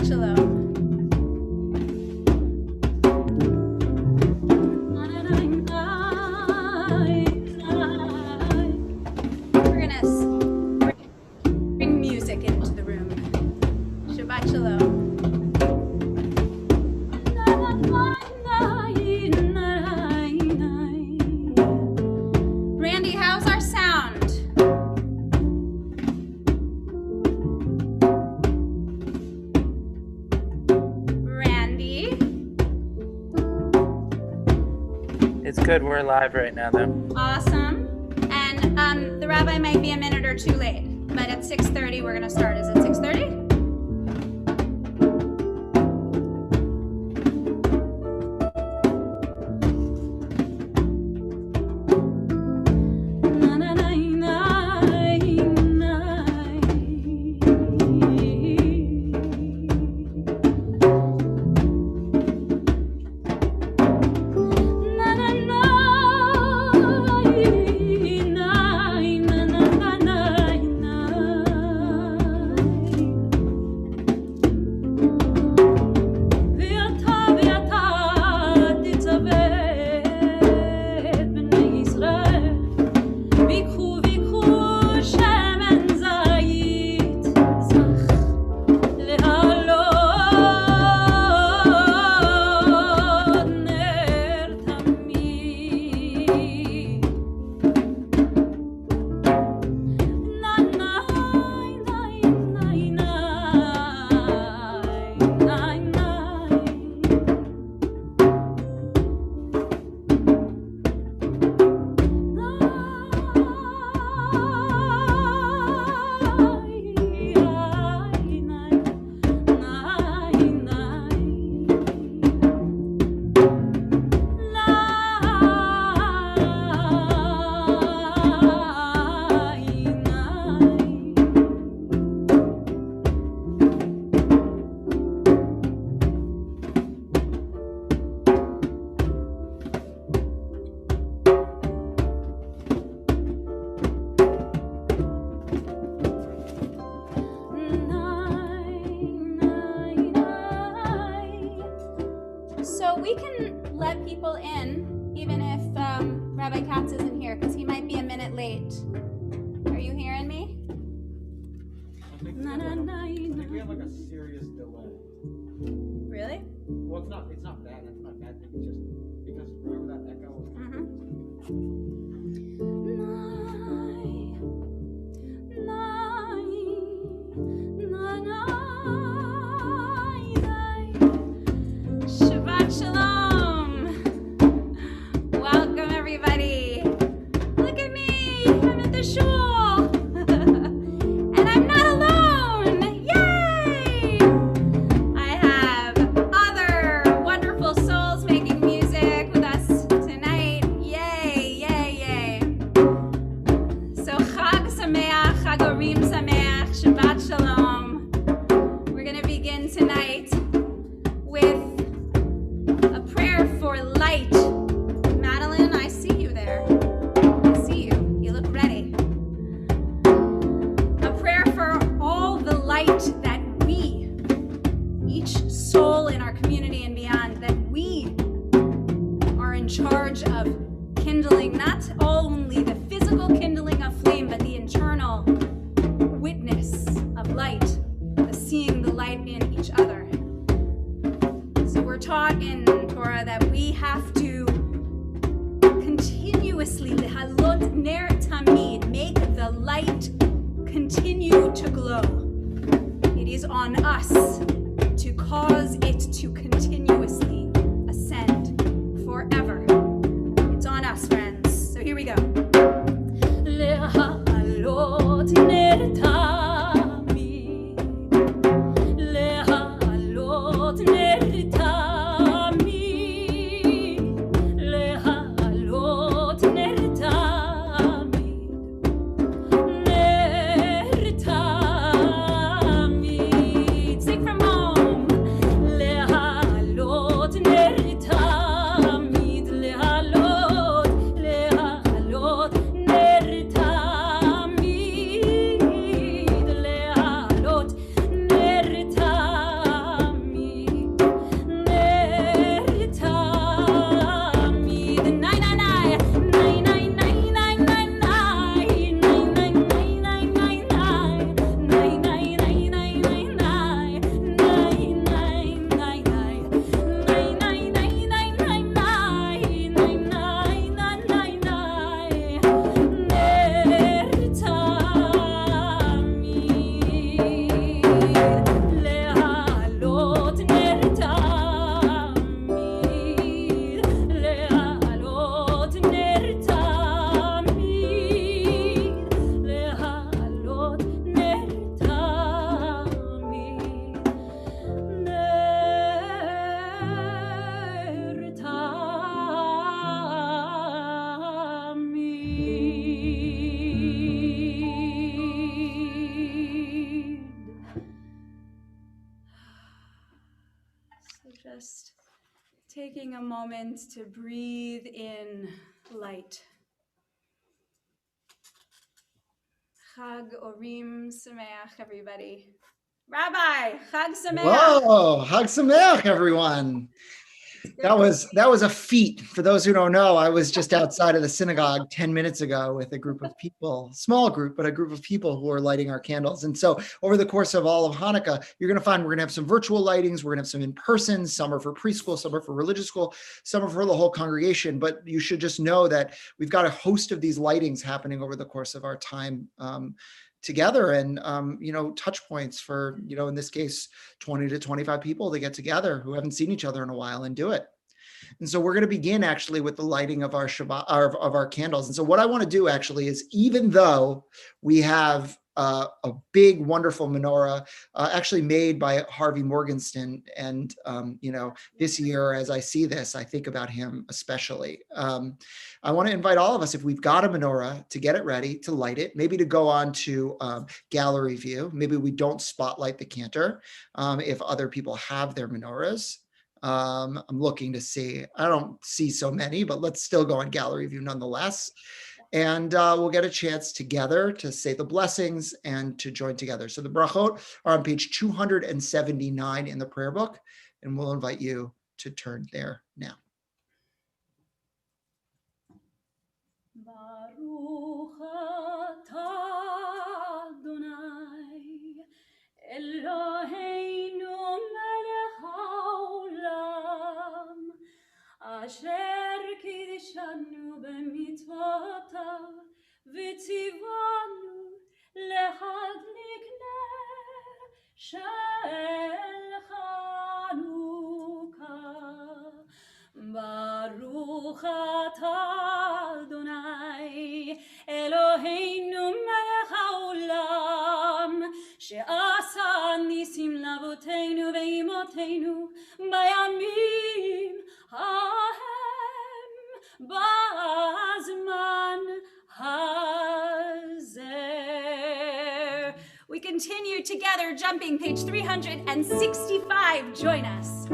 Shabbat Shalom. We're going to bring music into the room. Shabbat Shalom. Randy, how's our sound? Randy? It's good. We're live right now, though. Awesome. And the rabbi might be a minute or two late, but at 6:30 we're going to start. Is it 6:30? So we can let people in, even if Rabbi Katz isn't here, because he might be a minute late. Are you hearing me? I think we have like a serious delay. Really? Well, it's not bad. That's not a bad thing. It's just because remember that echo? Shabbat Shalom. Welcome everybody. Look at me. I'm at the shul. And I'm not alone. Yay! I have other wonderful souls making music with us tonight. Yay, yay, yay. So Chag Sameach, Chagorim Sameach, Shabbat Shalom. We're going to begin tonight with a prayer for light. Madeline, I see you there. I see you. You look ready. A prayer for all the light that we, each soul in our community and beyond, that we are in charge of kindling, not only the physical kindling of flame, but the internal witness of light, the seeing the light in each other. So we're taught in Torah that we have to continuously lehalot ner tamid, make the light continue to glow. It is on us to cause it to continuously ascend forever. It's on us, friends. So here we go. Lehalot ner tamid, lehalot ner Just taking a moment to breathe in light. Chag Orim Sameach, everybody. Rabbi, Chag Sameach. Whoa, Chag Sameach, everyone. That was a feat. For those who don't know, I was just outside of the synagogue 10 minutes ago with a group of people, small group, but a group of people who are lighting our candles. And so over the course of all of Hanukkah, you're going to find we're going to have some virtual lightings. We're going to have some in person. Some are for preschool, some are for religious school, some are for the whole congregation. But you should just know that we've got a host of these lightings happening over the course of our time together, and touch points for, in this case, 20 to 25 people to get together who haven't seen each other in a while and do it. And so we're going to begin actually with the lighting of our Shabbat, of our candles. And so what I want to do actually is, even though we have a big, wonderful menorah actually made by Harvey Morgenstern, and this year, as I see this, I think about him especially. I want to invite all of us, if we've got a menorah, to get it ready, to light it, maybe to go on to gallery view. Maybe we don't spotlight the cantor if other people have their menorahs. I'm looking to see, I don't see so many, but let's still go on gallery view nonetheless. And we'll get a chance together to say the blessings and to join together. So the brachot are on page 279 in the prayer book, and we'll invite you to turn there now. Baruch atah Adonai Eloheinu melech haolam asher kidshanu b'mitzvotav v'tzivanu lehadlik ner shel Chanukah. Baruch atah Adonai Eloheinu melech haolam she'asa nisim lavoteinu ve'imoteinu bayamim hahem ba'azman hazer. We continue together, jumping page 365. Join us.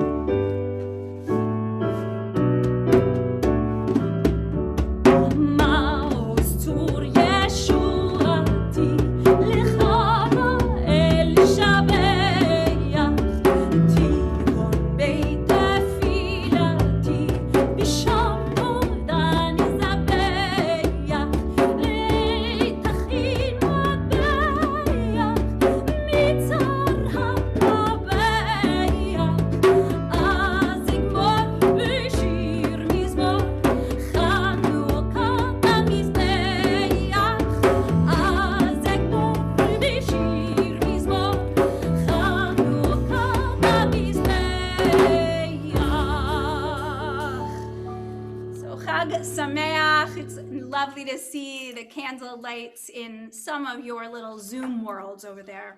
Lovely to see the candle lights in some of your little Zoom worlds over there.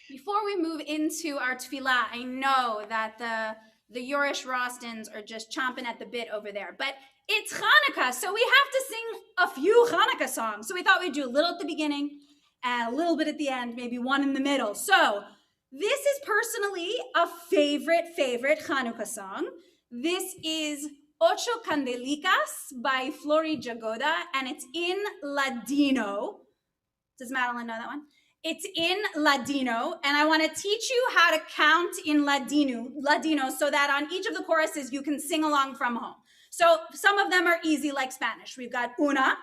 Before we move into our tefillah, I know that the Yorish Rostons are just chomping at the bit over there, but it's Hanukkah, so we have to sing a few Hanukkah songs. So we thought we'd do a little at the beginning and a little bit at the end, maybe one in the middle. So this is personally a favorite Hanukkah song. This is Ocho Candelicas by Flori Jagoda, and it's in Ladino. Does Madeline know that one? It's in Ladino, and I want to teach you how to count in Ladino so that on each of the choruses you can sing along from home. So some of them are easy like Spanish. We've got una,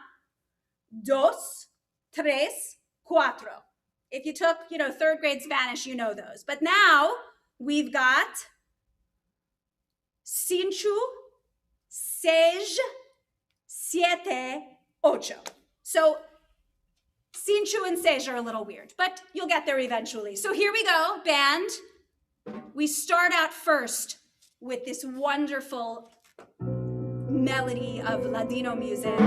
dos, tres, cuatro. If you took, third grade Spanish, you know those. But now we've got cinco, seis, siete, ocho. So cinco and seis are a little weird, but you'll get there eventually. So here we go, band. We start out first with this wonderful melody of Ladino music.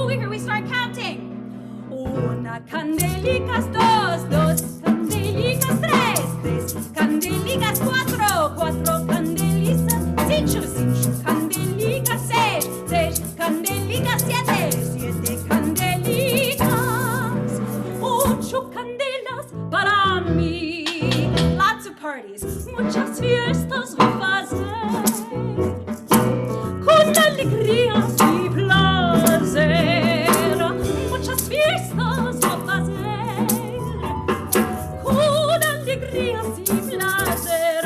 Here we start counting. Una con alegría y placer, muchas fiestas a hacer, con alegría y placer.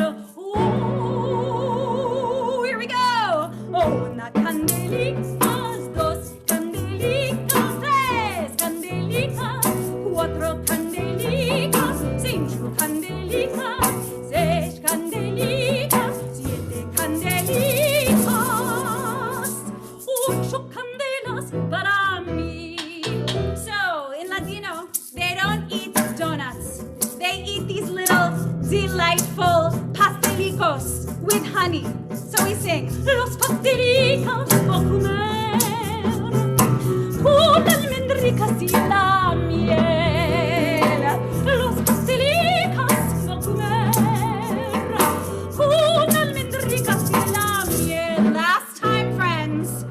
Here we go. Una candelita, dos candelicas, tres candelicas, cuatro candelicas, cinco candelicas, seis candelicas, siete candelicas, ocho candelas para mí. So in Ladino, they don't eat donuts. They eat these little delightful pastelicos with honey. So we sing, los pastelicos por comer, con almendricas y la miel. Los pastelicos por comer, con almendricas y la miel. Last time, friends.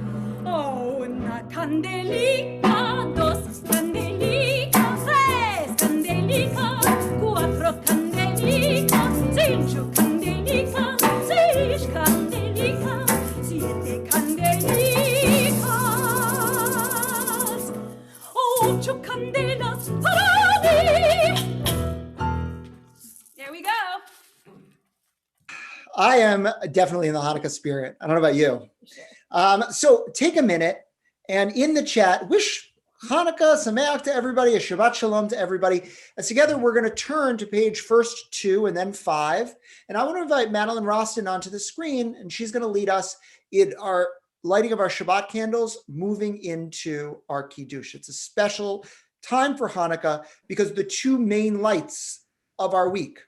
Oh, una candelica, dos candelicas, tres candelicas, cuatro candelicas, cinco candelicas, seis candelicas, siete candelicas, ocho candelas para mí. There we go. I am definitely in the Hanukkah spirit. I don't know about you. So take a minute and in the chat, wish Hanukkah Sameach to everybody, a Shabbat Shalom to everybody. As together, we're going to turn to page first 2 and then 5. And I want to invite Madeline Roston onto the screen, and she's going to lead us in our lighting of our Shabbat candles, moving into our Kiddush. It's a special time for Hanukkah because the two main lights of our week,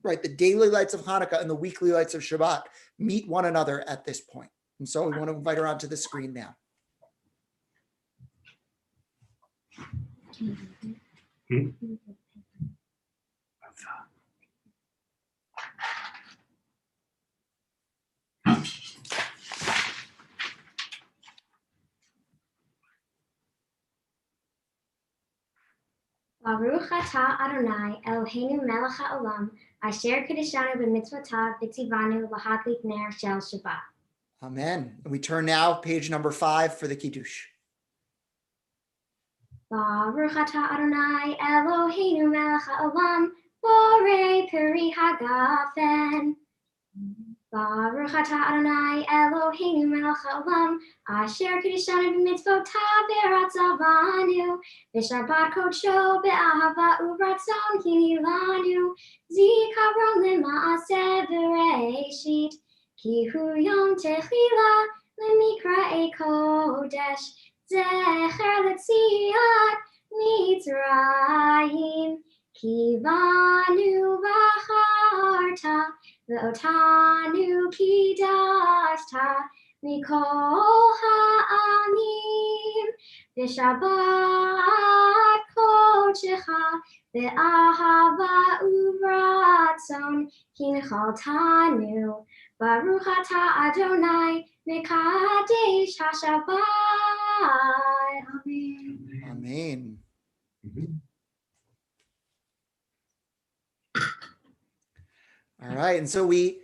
right, the daily lights of Hanukkah and the weekly lights of Shabbat, meet one another at this point. And so we want to invite her onto the screen now. Baruch atah Adonai Eloheinu melech haolam asher kedeshanu b'mitzvotav v'tzivanu lahadlik ner shel Shabbat. Amen. And we turn now, page number 5 for the Kiddush. Baruch atah Adonai Eloheinu melech haolam borei peri hagafen. Baruch atah Adonai Eloheinu melech haolam asher kedeshanu b'mitzvotav v'ratzavanu v'shabbat kodsho be'ahava u'ratzon hinilanu zikaron lema'aseh v'reishit ki hu yom techila lemikra'ei kodesh zecher letziat mitzrayim ki banu v'charta ve'otanu kidashta mikol ha'amim v'shabbat kodshecha ve'ahava u'ratzon kinchaltanu Baruch atah Adonai mekadesh ha'shabbat. Amen. Amen. All right. And so we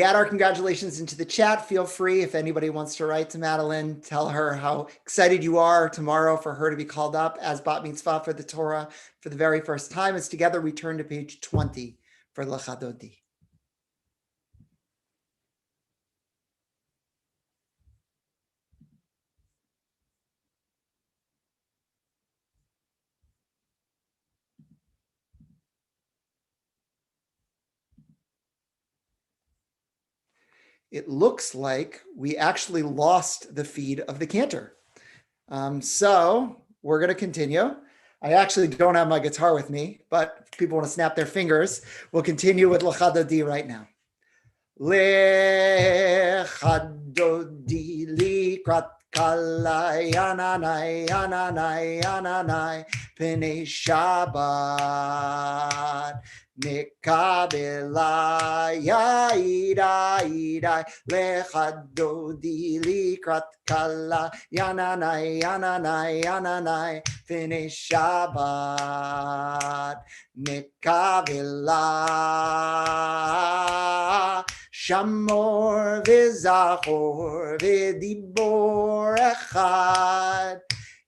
add our congratulations into the chat. Feel free, if anybody wants to write to Madeline, tell her how excited you are tomorrow for her to be called up as Bat Mitzvah for the Torah for the very first time. As together we turn to page 20 for L'Chadodi. It looks like we actually lost the feed of the cantor. So we're going to continue. I actually don't have my guitar with me, but if people want to snap their fingers, we'll continue with L'Chadodi right now. L'Chadodi likrat kalai ananai ananai ananai p'nei Shabbat Nikabela yaidai lechadodi likrat kala yananai yananai yananai finish Shabbat. Nikabela Shamor v'zachor v'dibor echad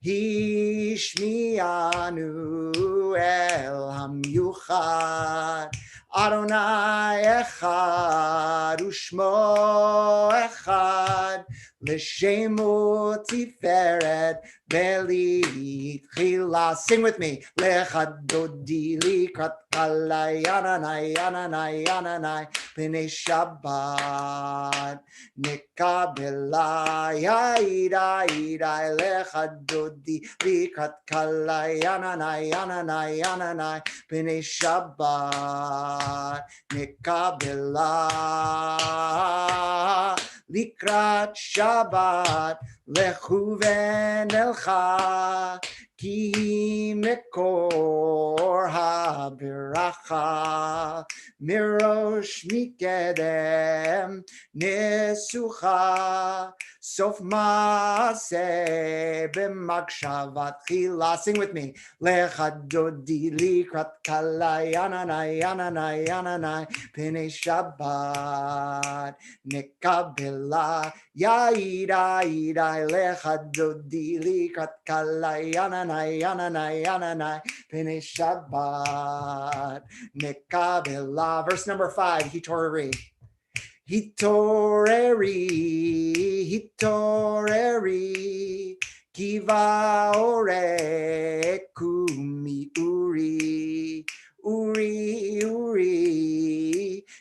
Hishmianu el hamyuchad Adonai echad ushmo echad L'shemo tiferet beli chila. Sing with me. Lechad dodi likrat kalai yananai yananai yananai b'nei Shabbat. Nikabela yaidai lechad dodi likrat kalai yananai yananai yananai b'nei Shabbat. Nikabela likrat Shabbat lechuven elcha ki mekor habiracha mirosh mikedem nesucha sof maaseh b'makshavat chila. Sing with me. Lechad dodi likrat kalai yananai yananai yananai b'nei Shabbat. Nikabela yaidai lechad dodi likrat kalai yananai yananai yananai b'nei Shabbat. Nikabela. Verse number 5. Hitoreri. Hitoreri, kiva ore kumi uri,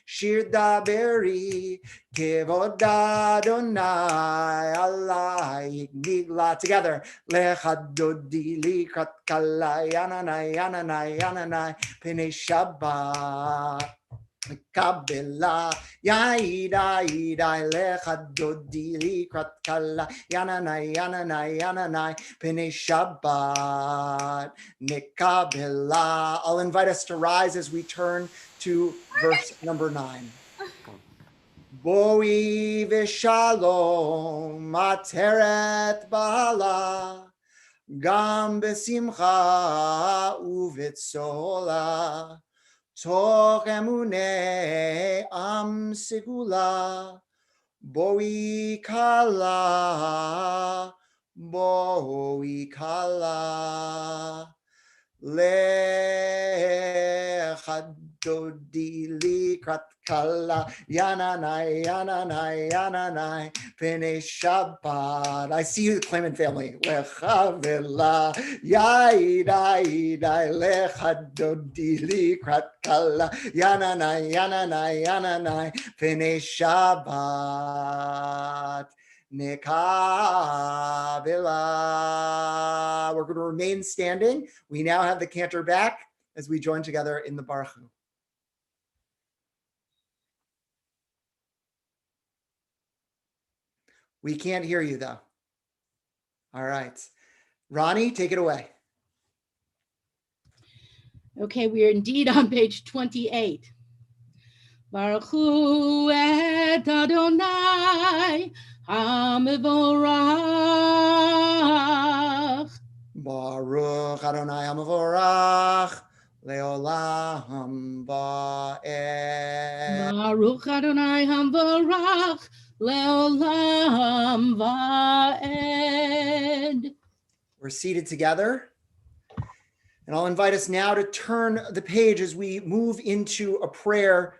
shir daberi, kevod Adonai alai nigla. Together, lechad dodi likrat kalai yananai yananai yananai p'nei Shabbat. Kabela yaidai lechad dodi likrat kala yananai yananai yananai b'nei Shabbat. Nikabela. I'll invite us to rise as we turn to verse number 9. Boi v'shalom materet bala gam besimcha uvetzola toch emune am segula boi kala lechad dodi likrat kala yananai yananai yananai b'nei Shabbat. I see you, the Clement family. Lechavela yaidai lechad dodi likrat kala yananai yananai yananai b'nei Shabbat. Nikabela. We're going to remain standing. We now have the cantor back as we join together in the Baruch Hu. We can't hear you though. All right. Ronnie, take it away. Okay, we are indeed on page 28. Baruch Hu et Adonai HaMevorach. Baruch Adonai HaMevorach Leolam Va'ed. Baruch Adonai HaMevorach Leolam Va'ed. We're seated together. And I'll invite us now to turn the page as we move into a prayer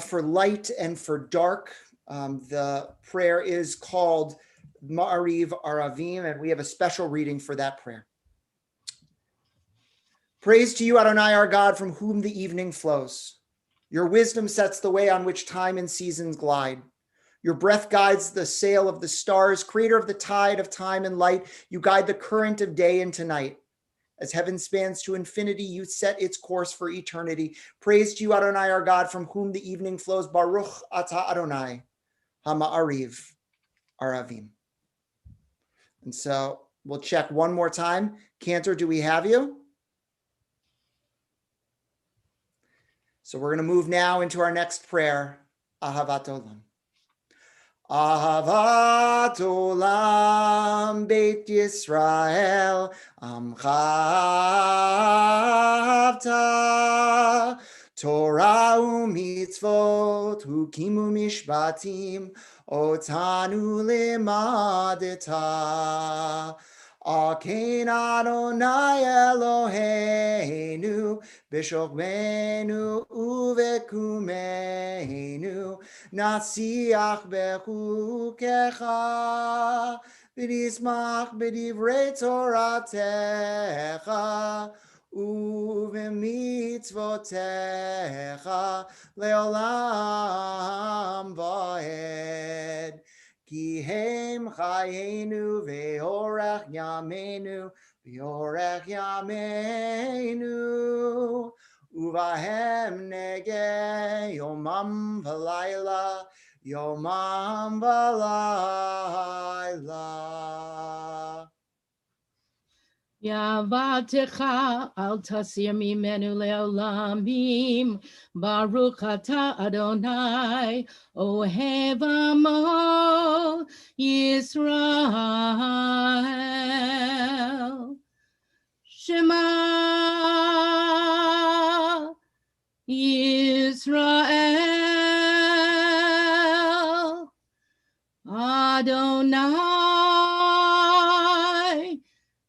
for light and for dark. The prayer is called Ma'ariv Aravim, and we have a special reading for that prayer. Praise to you, Adonai, our God, from whom the evening flows. Your wisdom sets the way on which time and seasons glide. Your breath guides the sail of the stars, creator of the tide of time and light. You guide the current of day into night. As heaven spans to infinity, you set its course for eternity. Praise to you, Adonai, our God, from whom the evening flows. Baruch atah Adonai, Hama'ariv Aravim. And so we'll check one more time. Cantor, do we have you? So we're going to move now into our next prayer, Ahavat Olam. Ahavat Olam Beit Yisrael Amchavta Torah u'mitzvot hukimu mishpatim otanu limadeta Akein Adonai Eloheinu b'shokmenu uvekumenu nasiach bechukecha v'nismach b'divrei Toratecha uv'mitzvotecha leolam va'ed. Ki hem chayenu ve'orech yameinu uvahem nege yomam v'layla. Yavatecha al tasir mimenu leolamim. Baruch ata Adonai ohev amo Yisrael. Shema Yisrael. Adonai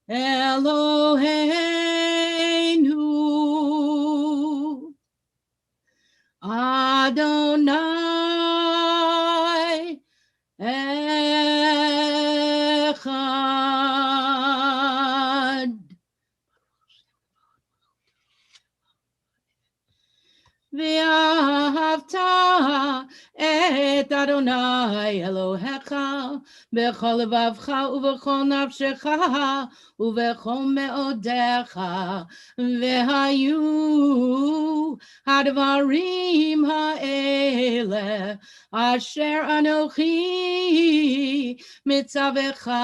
Eloheinu, Adonai Echad. Ve'ahavta et Adonai Elohecha b'chol levavcha u'v'chol nafshecha u'v'chol me'odecha ve'hayu hadvarim ha'ele asher anochi mitzavecha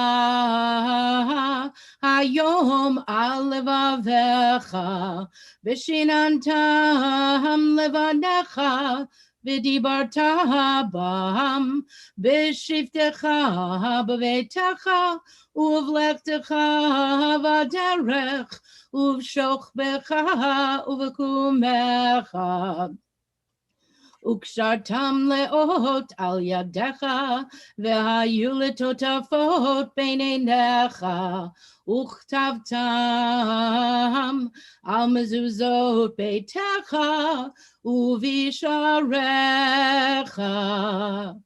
hayom al levavecha v'shinantam levanecha v'dibarta bam b'shivtecha b'veitecha uv'lechtecha v'derech uv'shochbecha uv'kumecha ukshartam leot al yadecha ve'hayu letotafot beinenecha uchtavtam al mezuzot beitecha uvisharecha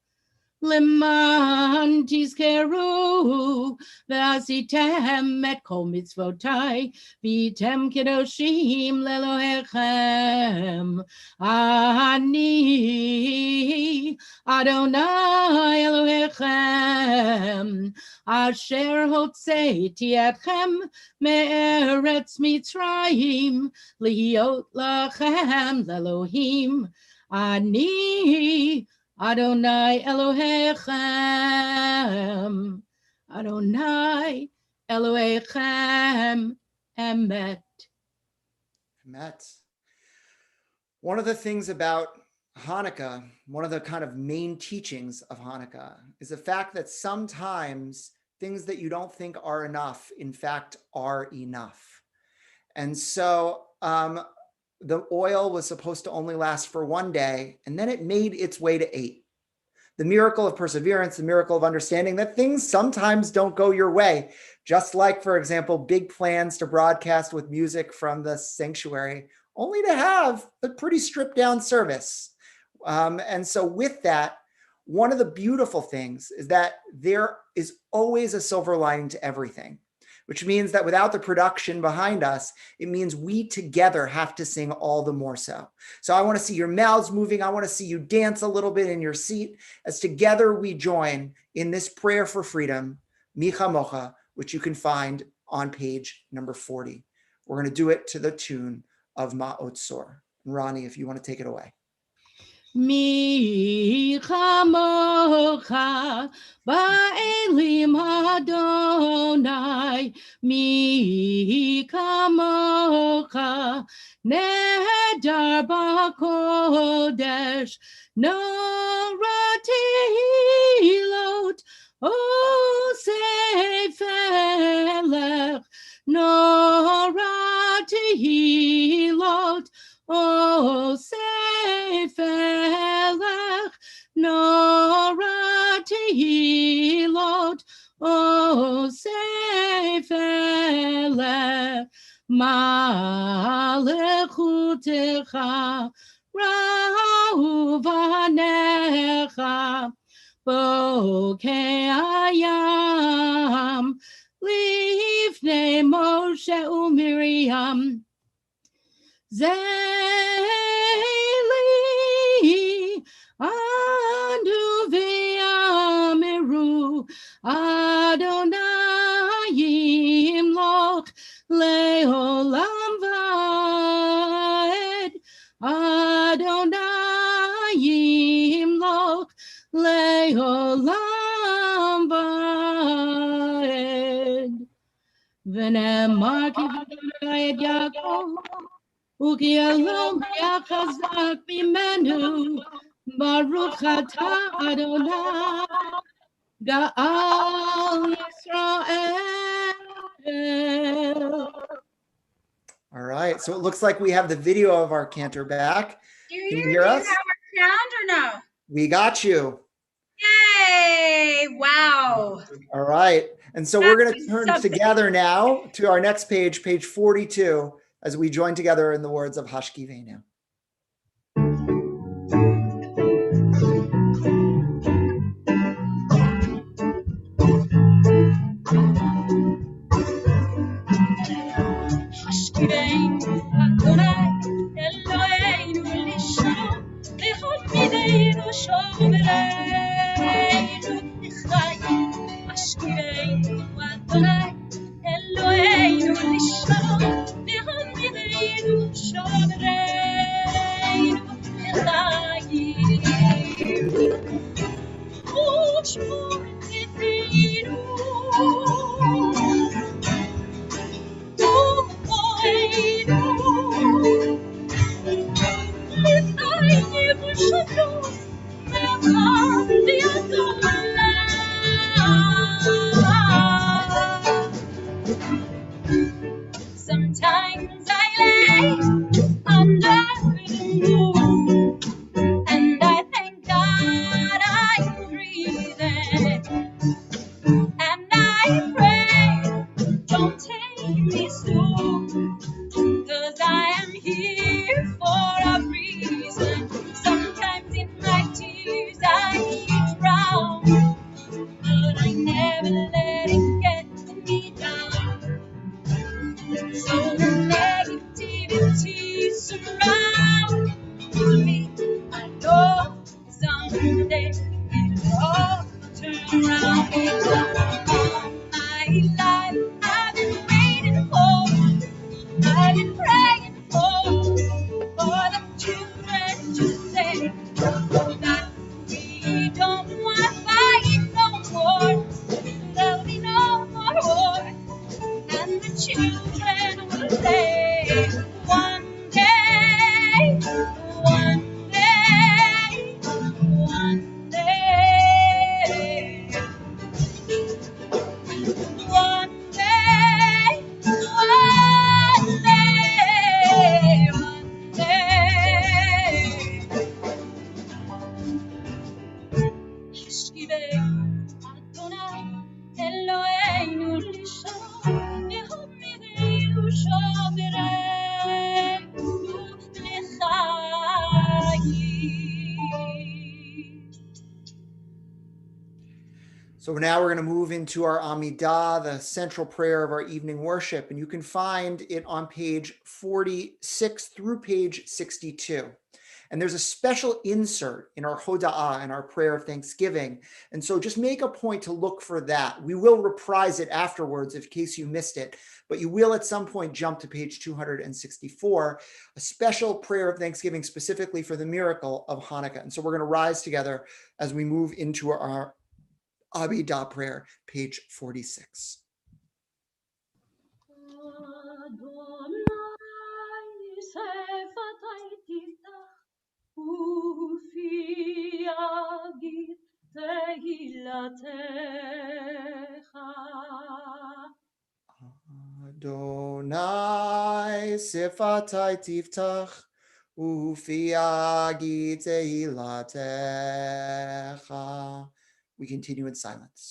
Leman tizkeru ve'asitem et kol mitzvotai v'yitem kedoshim lelohechem ani Adonai Elohechem asher hotzeiti etchem me'eretz Mitzrayim lihiot lachem lelohim ani Adonai Elohechem, Adonai Elohechem, Emet. Emet. One of the things about Hanukkah, one of the kind of main teachings of Hanukkah is the fact that sometimes things that you don't think are enough, in fact, are enough. And so the oil was supposed to only last for one day, and then it made its way to 8. The miracle of perseverance, the miracle of understanding that things sometimes don't go your way. Just like, for example, big plans to broadcast with music from the sanctuary, only to have a pretty stripped down service. And so with that, one of the beautiful things is that there is always a silver lining to everything, which means that without the production behind us, it means we together have to sing all the more so. So I want to see your mouths moving. I want to see you dance a little bit in your seat as together we join in this prayer for freedom, Micha Mocha, which you can find on page number 40. We're going to do it to the tune of Ma'ot Sor. Ronnie, if you want to take it away. Mi chamocha ba'elim Adonai, mi chamocha nehedar bakodesh noratihilot osefelech noratihilot osefelech noratihilot osefelech Malechutecha Rahuvanecha Bokeh Hayam Lifnei Moshe uMiriam Zeli Andu V'Amiru Adonai Yimloch Leolam Vaed Adonai Yimloch Leolam Vaed V'nemar ki v'Adonai et Yaakov Uki Elom Yachazak Mimenu Baruch Atah Adonai Ga'al Yisrael. All right. So it looks like we have the video of our cantor back. Do Can you you hear us? have our sound or no? We got you. Yay! Wow. All right. And so we're going to That's turn something. together now to our next page, page 42, as we join together in the words of Hashkivenu. Hashkiveinu Adonai Eloheinu lishma v'chol shomereinu l'chayim. Hashkiveinu Adonai Eloheinu lishma v'chol shomereinu l'chayim. Ushmor tzidkenu Sometimes I lay under the moon and I thank God I'm breathing, and I pray, don't take me soon, 'cause I am here for a reason. Sometimes in my tears I drown, but I never let it get me down. So the negativity surrounds me. I know someday it'll all turn around. It's all my life I've been waiting for, I've been praying for the children to say that we don't want to fight no more. There'll be no more war, and the children will say one day, one day, one day. One day, one day, one day. Hashkiveinu Adonai Eloheinu lishma v'chol shomereinu l'chayim. So now we're going to move into our Amidah, the central prayer of our evening worship. And you can find it on page 46 through page 62. And there's a special insert in our Hoda'ah, in our prayer of thanksgiving. And so just make a point to look for that. We will reprise it afterwards in case you missed it, but you will at some point jump to page 264, a special prayer of thanksgiving specifically for the miracle of Hanukkah. And so we're going to rise together as we move into our Amidah prayer, page 46. שפתי תפתח ופי יגיד תהילתך. Adonai sifatai tiftach ufi yagid tehilatecha. We continue in silence.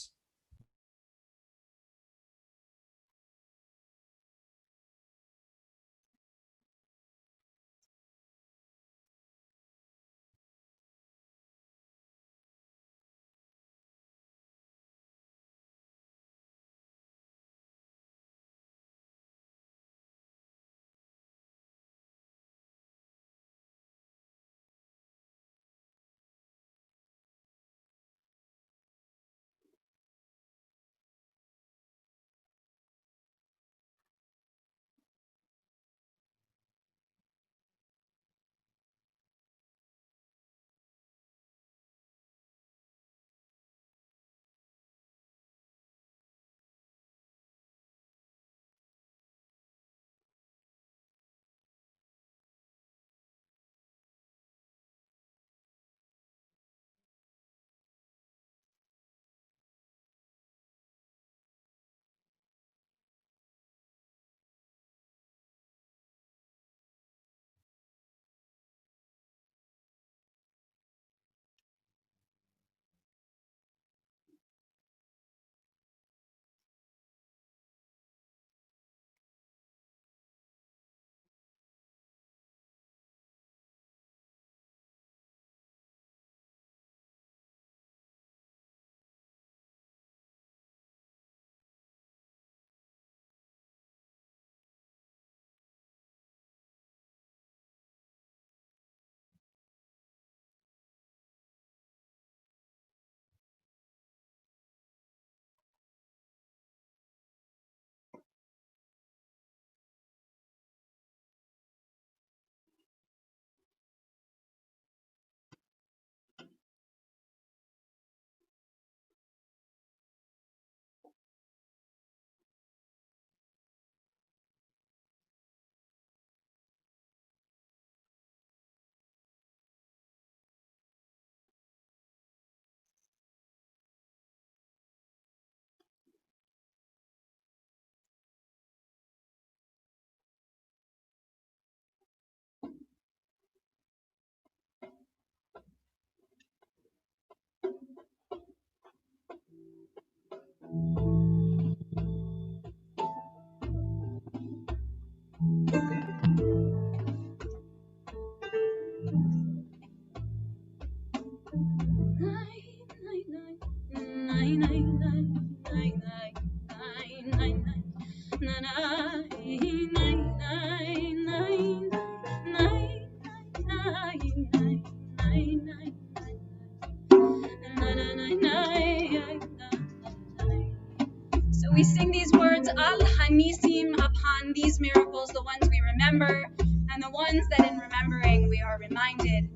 So we sing these words, Al Hanisim, upon these miracles, the ones we remember, and the ones that in remembering we are reminded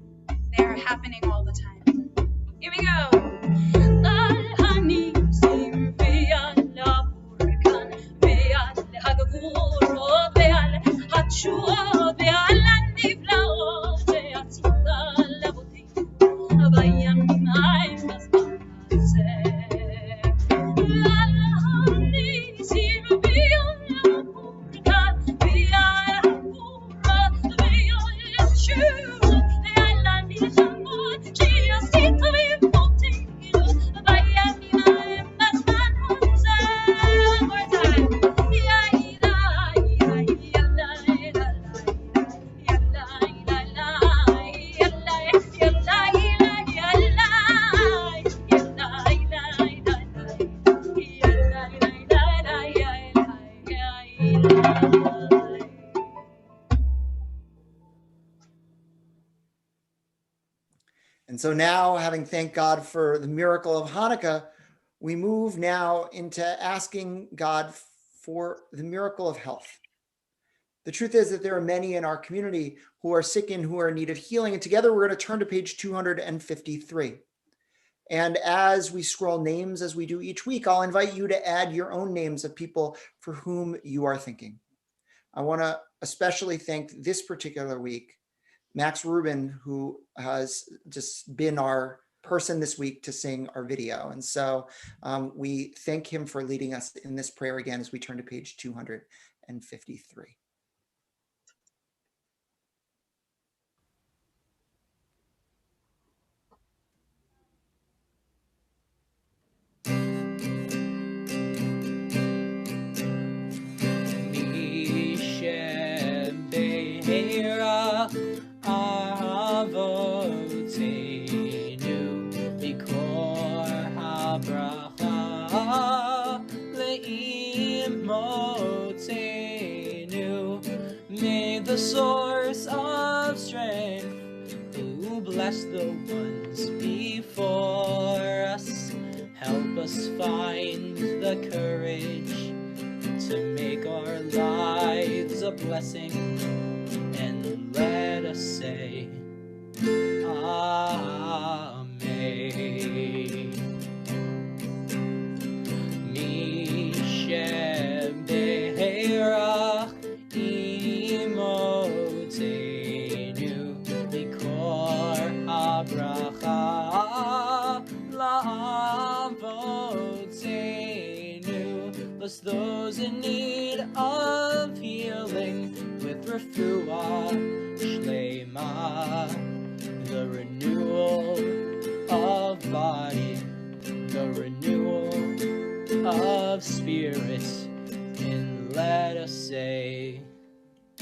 they are happening all the time. Here we go. Al Hanisim, ve'al ha'burkan, ve'al ha'gvurot, ve'al ha'tshuot, ve'al ha'niflaot, ve'atzivta l'avoteinu, v'yamim ha'em b'zman hazeh. And so now, having thanked God for the miracle of Hanukkah, we move now into asking God for the miracle of health. The truth is that there are many in our community who are sick and who are in need of healing. And together we're going to turn to page 253. And as we scroll names, as we do each week, I'll invite you to add your own names of people for whom you are thinking. I want to especially thank this particular week, Max Rubin, who has just been our person this week to sing our video. And so we thank him for leading us in this prayer again as we turn to page 253. The source of strength, who bless the ones before us, help us find the courage to make our lives a blessing, and let us say Amen. Bless those in need of healing with refuah shlema, the renewal of body, the renewal of spirit, and let us say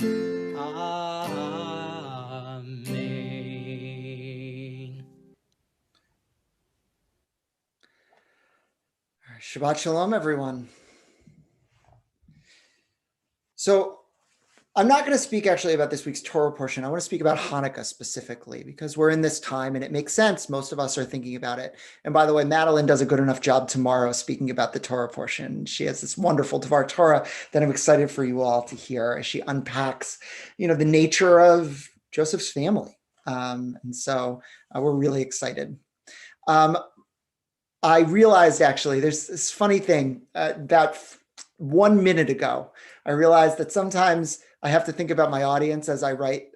Amen. Shabbat Shalom, everyone. So I'm not going to speak actually about this week's Torah portion. I want to speak about Hanukkah specifically because we're in this time and it makes sense. Most of us are thinking about it. And by the way, Madeline does a good enough job tomorrow speaking about the Torah portion. She has this wonderful Devar Torah that I'm excited for you all to hear as she unpacks, the nature of Joseph's family. And so we're really excited. I realized actually there's this funny thing about 1 minute ago. I realized that sometimes I have to think about my audience as I write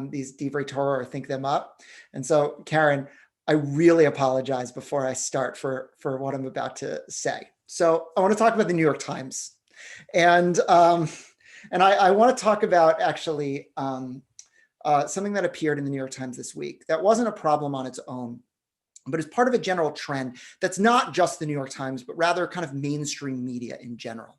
these Divrei Torah or think them up. And so, Karen, I really apologize before I start for what I'm about to say. So I want to talk about the New York Times. And I want to talk about actually something that appeared in the New York Times this week that wasn't a problem on its own, but is part of a general trend that's not just the New York Times, but rather kind of mainstream media in general.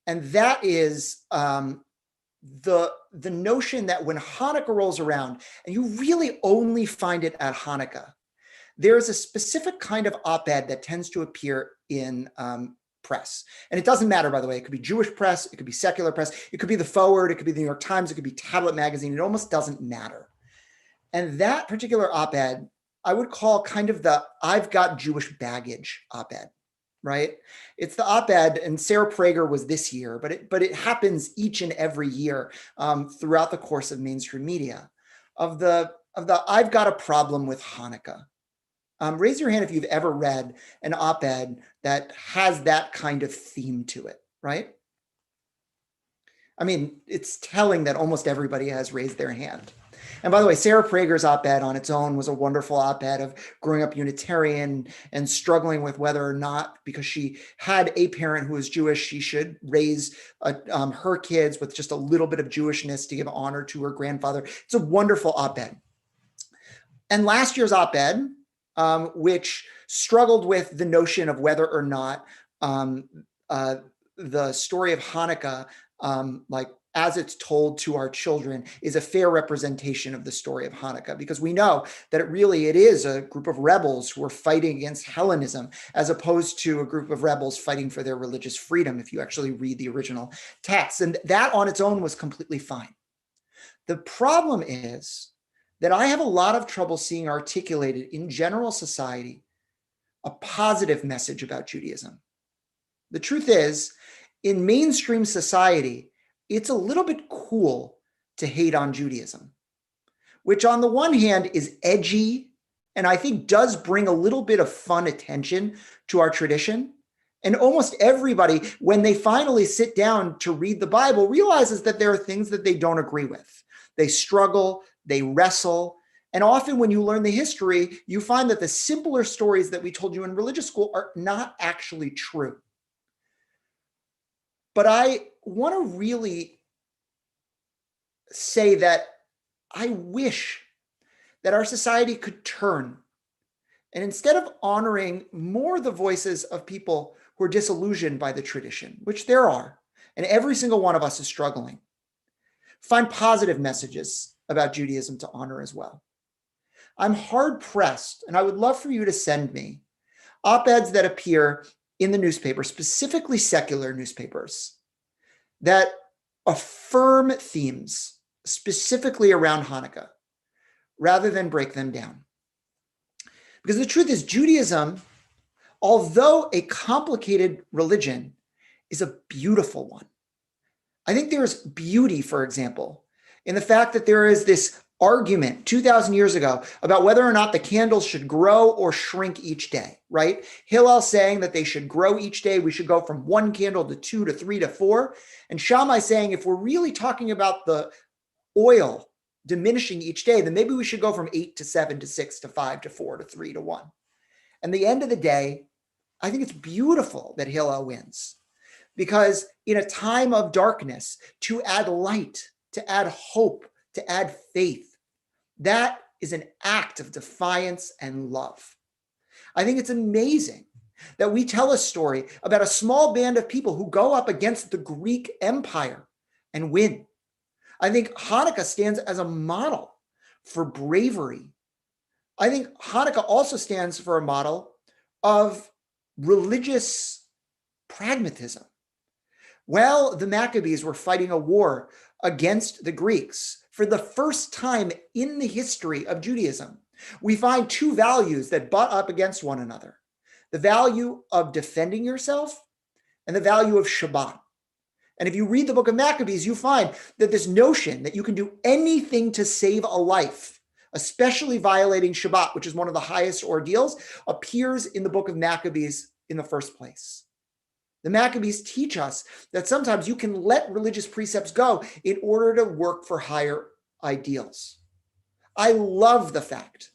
And that is the notion that when Hanukkah rolls around, and you really only find it at Hanukkah, there is a specific kind of op-ed that tends to appear in press. And it doesn't matter, by the way, it could be Jewish press, it could be secular press, it could be the Forward, it could be the New York Times, it could be Tablet Magazine, it almost doesn't matter. And that particular op-ed, I would call kind of the I've got Jewish baggage op-ed. Right? It's the op-ed, and Sarah Prager was this year, but it happens each and every year throughout the course of mainstream media of the I've got a problem with Hanukkah. Raise your hand if you've ever read an op-ed that has that kind of theme to it, right? I mean, it's telling that almost everybody has raised their hand. And by the way, Sarah Prager's op-ed on its own was a wonderful op-ed of growing up Unitarian and struggling with whether or not, because she had a parent who was Jewish, she should raise her kids with just a little bit of Jewishness to give honor to her grandfather. It's a wonderful op-ed. And last year's op-ed, which struggled with the notion of whether or not the story of Hanukkah, as it's told to our children, is a fair representation of the story of Hanukkah, because we know that it is a group of rebels who are fighting against Hellenism, as opposed to a group of rebels fighting for their religious freedom, if you actually read the original text. And that on its own was completely fine. The problem is that I have a lot of trouble seeing articulated in general society a positive message about Judaism. The truth is, in mainstream society, it's a little bit cool to hate on Judaism, which on the one hand is edgy and I think does bring a little bit of fun attention to our tradition. And almost everybody, when they finally sit down to read the Bible, realizes that there are things that they don't agree with. They struggle, they wrestle. And often when you learn the history, you find that the simpler stories that we told you in religious school are not actually true. But I want to really say that I wish that our society could turn, and instead of honoring more the voices of people who are disillusioned by the tradition, which there are, and every single one of us is struggling, find positive messages about Judaism to honor as well. I'm hard pressed, and I would love for you to send me op-eds that appear in the newspaper, specifically secular newspapers, that affirm themes specifically around Hanukkah, rather than break them down. Because the truth is, Judaism, although a complicated religion, is a beautiful one. I think there's beauty, for example, in the fact that there is this argument 2,000 years ago about whether or not the candles should grow or shrink each day, right? Hillel saying that they should grow each day. We should go from 1 candle to 2 to 3 to 4. And Shammai saying, if we're really talking about the oil diminishing each day, then maybe we should go from 8 to 7 to 6 to 5 to 4 to 3 to 1. And the end of the day, I think it's beautiful that Hillel wins, because in a time of darkness, to add light, to add hope, to add faith, that is an act of defiance and love. I think it's amazing that we tell a story about a small band of people who go up against the Greek Empire and win. I think Hanukkah stands as a model for bravery. I think Hanukkah also stands for a model of religious pragmatism. While the Maccabees were fighting a war against the Greeks, for the first time in the history of Judaism, we find 2 values that butt up against one another: the value of defending yourself and the value of Shabbat. And if you read the book of Maccabees, you find that this notion that you can do anything to save a life, especially violating Shabbat, which is one of the highest ordeals, appears in the book of Maccabees in the first place. The Maccabees teach us that sometimes you can let religious precepts go in order to work for higher ideals. I love the fact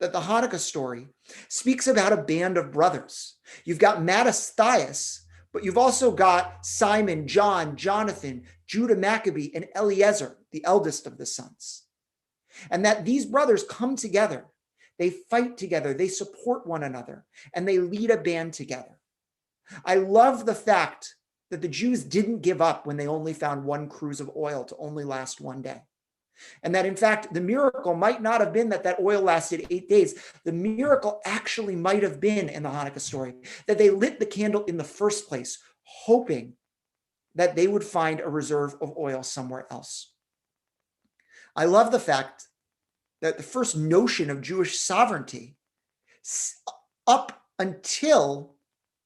that the Hanukkah story speaks about a band of brothers. You've got Mattathias, but you've also got Simon, John, Jonathan, Judah Maccabee, and Eliezer, the eldest of the sons. And that these brothers come together, they fight together, they support one another, and they lead a band together. I love the fact that the Jews didn't give up when they only found 1 cruse of oil to only last 1 day. And that, in fact, the miracle might not have been that that oil lasted 8 days. The miracle actually might have been, in the Hanukkah story, that they lit the candle in the first place, hoping that they would find a reserve of oil somewhere else. I love the fact that the first notion of Jewish sovereignty, up until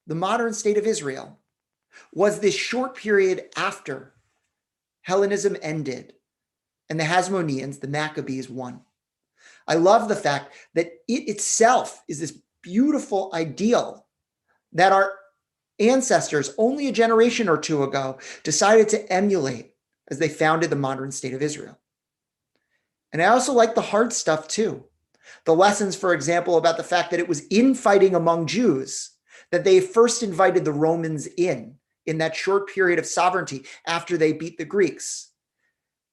the modern state of Israel, was this short period after Hellenism ended and the Hasmoneans, the Maccabees, won. I love the fact that it itself is this beautiful ideal that our ancestors only a generation or 2 ago decided to emulate as they founded the modern state of Israel. And I also like the hard stuff too. The lessons, for example, about the fact that it was infighting among Jews that they first invited the Romans in that short period of sovereignty after they beat the Greeks.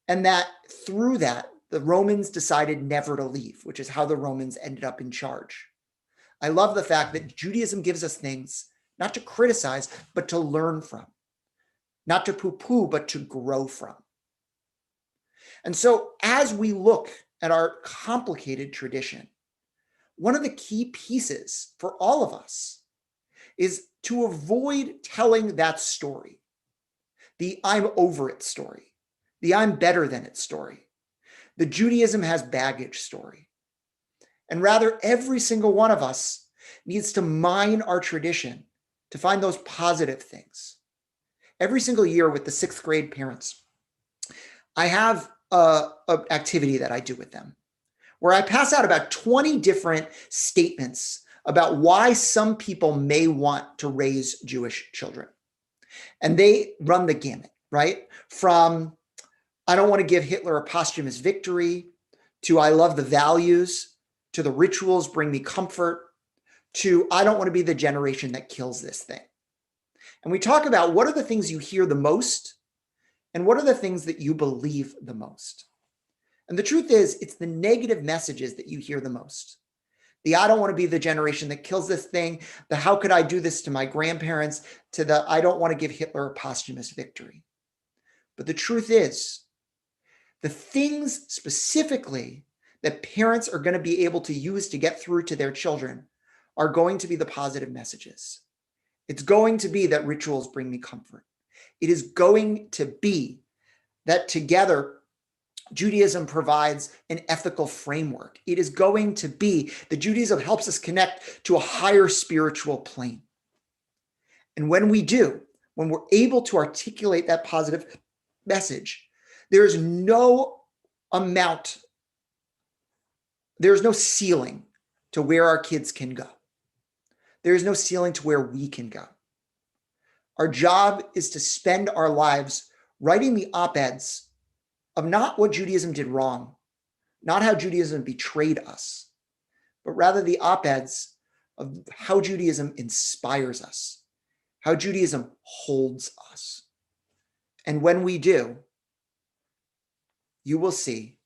And that through that, the Romans decided never to leave, which is how the Romans ended up in charge. I love the fact that Judaism gives us things not to criticize, but to learn from. Not to poo-poo, but to grow from. And so as we look at our complicated tradition, one of the key pieces for all of us is to avoid telling that story, the I'm over it story, the I'm better than it story, the Judaism has baggage story. And rather, every single one of us needs to mine our tradition to find those positive things. Every single year with the 6th grade parents, I have an activity that I do with them where I pass out about 20 different statements about why some people may want to raise Jewish children. And they run the gamut, right? From, I don't want to give Hitler a posthumous victory, to I love the values, to the rituals bring me comfort, to I don't want to be the generation that kills this thing. And we talk about what are the things you hear the most and what are the things that you believe the most. And the truth is, it's the negative messages that you hear the most. The I don't want to be the generation that kills this thing, the how could I do this to my grandparents, to the I don't want to give Hitler a posthumous victory. But the truth is, the things specifically that parents are going to be able to use to get through to their children are going to be the positive messages. It's going to be that rituals bring me comfort. It is going to be that together Judaism provides an ethical framework. It is going to be that Judaism helps us connect to a higher spiritual plane. And when we do, when we're able to articulate that positive message, there is no amount, there's no ceiling to where our kids can go. There is no ceiling to where we can go. Our job is to spend our lives writing the op-eds of not what Judaism did wrong, not how Judaism betrayed us, but rather the op-eds of how Judaism inspires us, how Judaism holds us. And when we do, you will see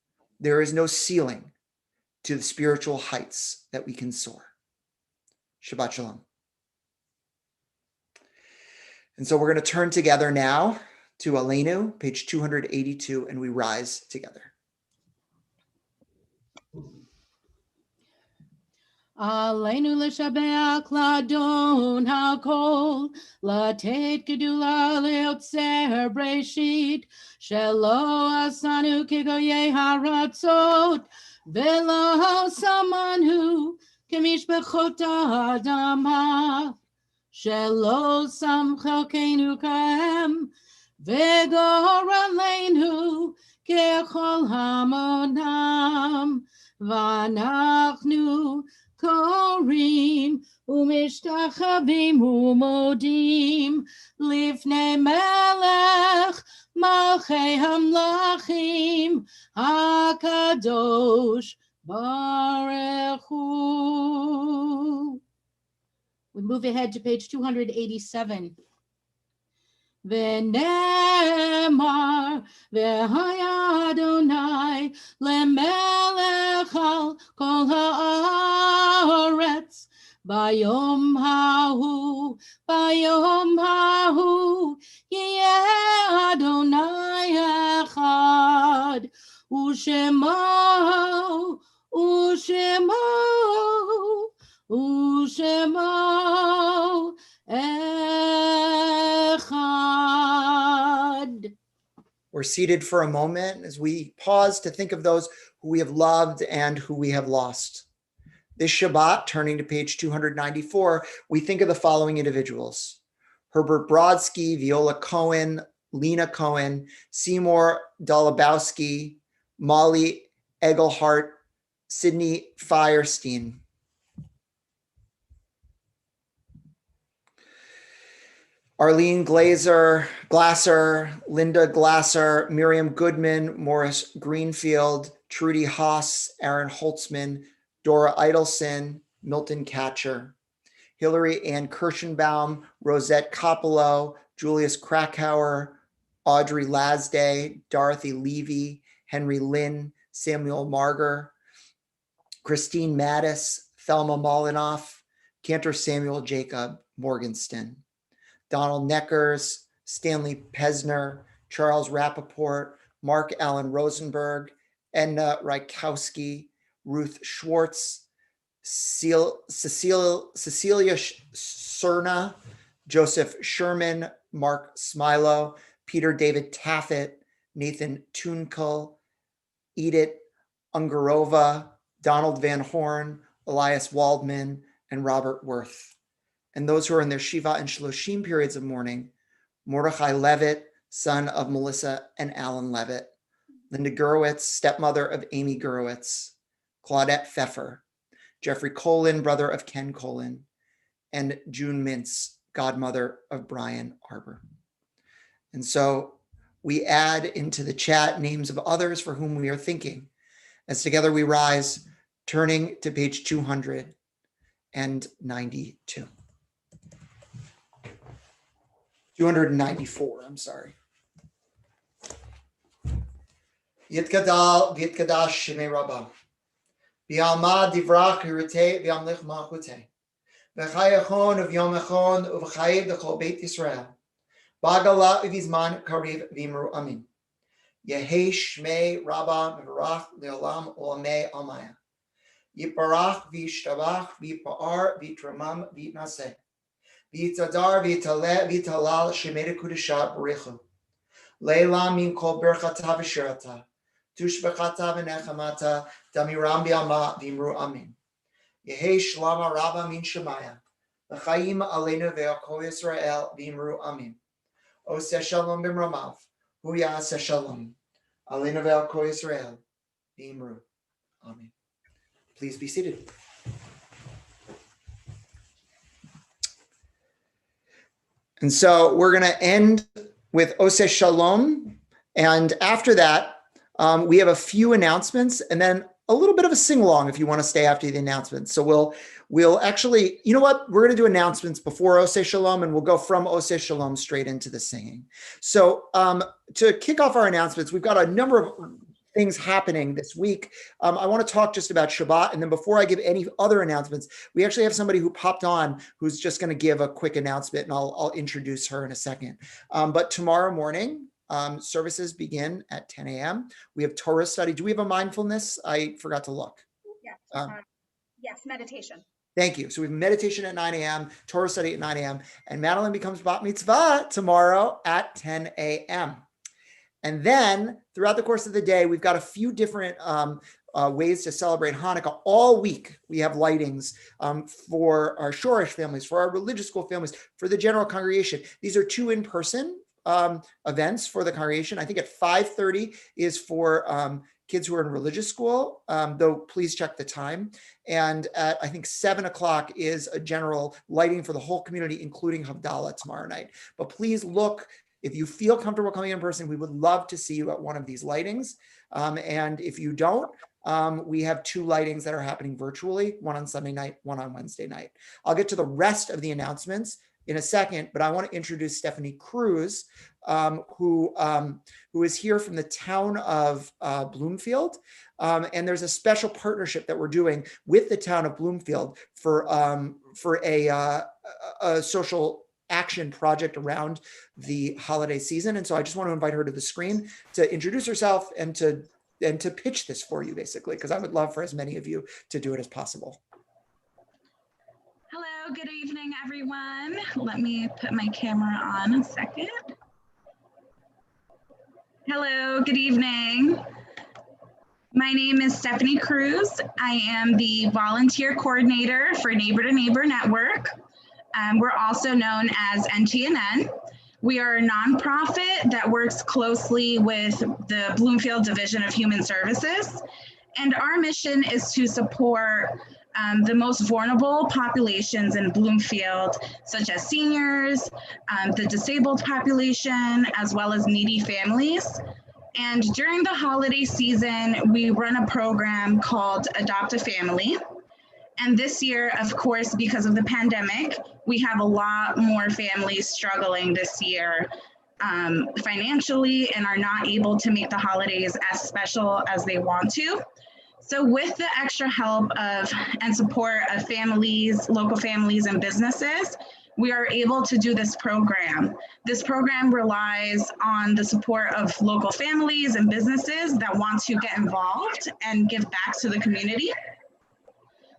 there is no ceiling to the spiritual heights that we can soar. Shabbat Shalom. And so we're going to turn together now to Aleinu, page 282, and we rise together. Aleinu l'shabeach l'adon hakol, latet gedula leotzer breshit, shelo asanu kegoyei haratzot, velo samanu kemishbechot adama, shelo sam chelkeinu kahem, vegor aleinu kechol hamonam, vanachnu Korim umishtachavim umodim lifnei melech malchei hamlachim hakadosh baruch hu. We move ahead to page 287. V'nemar v'haya Adonai lemelech al kol haaretz bayom hahu yeh Adonai echad u'shemo echad. We're seated for a moment as we pause to think of those who we have loved and who we have lost. This Shabbat, turning to page 294, we think of the following individuals: Herbert Brodsky, Viola Cohen, Lena Cohen, Seymour Dolabowski, Molly Egelhart, Sidney Firestein. Arlene Glasser, Linda Glasser, Miriam Goodman, Morris Greenfield, Trudy Haas, Aaron Holtzman, Dora Idelson, Milton Katcher, Hillary Ann Kirschenbaum, Rosette Coppolo, Julius Krakauer, Audrey Lasday, Dorothy Levy, Henry Lynn, Samuel Marger, Christine Mattis, Thelma Molinoff, Cantor Samuel Jacob Morgenstern, Donald Neckers, Stanley Pesner, Charles Rappaport, Mark Allen Rosenberg, Edna Rykowski, Ruth Schwartz, Cecilia Cerna, Joseph Sherman, Mark Smilo, Peter David Taffet, Nathan Tunkel, Edith Ungarova, Donald Van Horn, Elias Waldman, and Robert Worth. And those who are in their Shiva and Shloshim periods of mourning: Mordechai Levitt, son of Melissa and Alan Levitt; Linda Gurwitz, stepmother of Amy Gurwitz; Claudette Pfeffer; Jeffrey Colin, brother of Ken Colin, and June Mintz, godmother of Brian Arbor. And so we add into the chat names of others for whom we are thinking, as together we rise, turning to page 292. 294, I'm sorry. Yitkadal v'yitkadash shemei Rabbah. V'yalma divrach yirutei v'yamlich malchutei. V'chayachon uv'yom echon uv'chayiv d'chol Beit Yisrael. Bagala uv'izman kariv v'imru amin. Yehei shmei Rabbah v'varach le'olam olamei almaya. Yiparach v'yishtabach v'yipa'ar v'yitramam v'yitnaseh. V'yitzadar v'yitalal shemei kudusha b'richu. Leila min kol berchata v'shirata. Tushbechata v'nechamata damiram b'yama v'imru amin. Yehei shlama rabba min shemaya. L'chaim aleinu ve'akol Yisrael v'imru amin. Oseh shalom b'mramav. Hu ya'aseh shalom. Aleinu ve'akol Yisrael v'imru amin. Please be seated. And so we're going to end with Oseh Shalom. And after that, we have a few announcements and then a little bit of a sing-along if you want to stay after the announcements. So we'll actually, you know what? We're going to do announcements before Oseh Shalom, and we'll go from Oseh Shalom straight into the singing. So to kick off our announcements, we've got a number of things happening this week. I want to talk just about Shabbat. And then before I give any other announcements, we actually have somebody who popped on who's just going to give a quick announcement, and I'll introduce her in a second. But tomorrow morning, services begin at 10 a.m. We have Torah study. Do we have a mindfulness? I forgot to look. Yes, yes, meditation. Thank you. So we have meditation at 9 a.m., Torah study at 9 a.m., and Madeline becomes Bat Mitzvah tomorrow at 10 a.m. And then throughout the course of the day, we've got a few different ways to celebrate Hanukkah. All week, we have lightings for our Shorish families, for our religious school families, for the general congregation. These are 2 in-person events for the congregation. I think at 5:30 is for kids who are in religious school, though please check the time. And at, I think, 7 o'clock is a general lighting for the whole community, including Havdalah tomorrow night. But please look. If you feel comfortable coming in person, we would love to see you at one of these lightings. And if you don't, we have 2 lightings that are happening virtually, one on Sunday night, one on Wednesday night. I'll get to the rest of the announcements in a second, but I want to introduce Stephanie Cruz, who is here from the town of Bloomfield. And there's a special partnership that we're doing with the town of Bloomfield for a social action project around the holiday season. And so I just want to invite her to the screen to introduce herself and to pitch this for you, basically, because I would love for as many of you to do it as possible. Hello, good evening, everyone. Let me put my camera on a second. Hello, good evening. My name is Stephanie Cruz. I am the volunteer coordinator for Neighbor to Neighbor Network. We're also known as NTNN. We are a nonprofit that works closely with the Bloomfield Division of Human Services. And our mission is to support the most vulnerable populations in Bloomfield, such as seniors, the disabled population, as well as needy families. And during the holiday season, we run a program called Adopt a Family. And this year, of course, because of the pandemic, we have a lot more families struggling this year financially and are not able to make the holidays as special as they want to. So with the extra help of and support of families, local families and businesses, we are able to do this program. This program relies on the support of local families and businesses that want to get involved and give back to the community.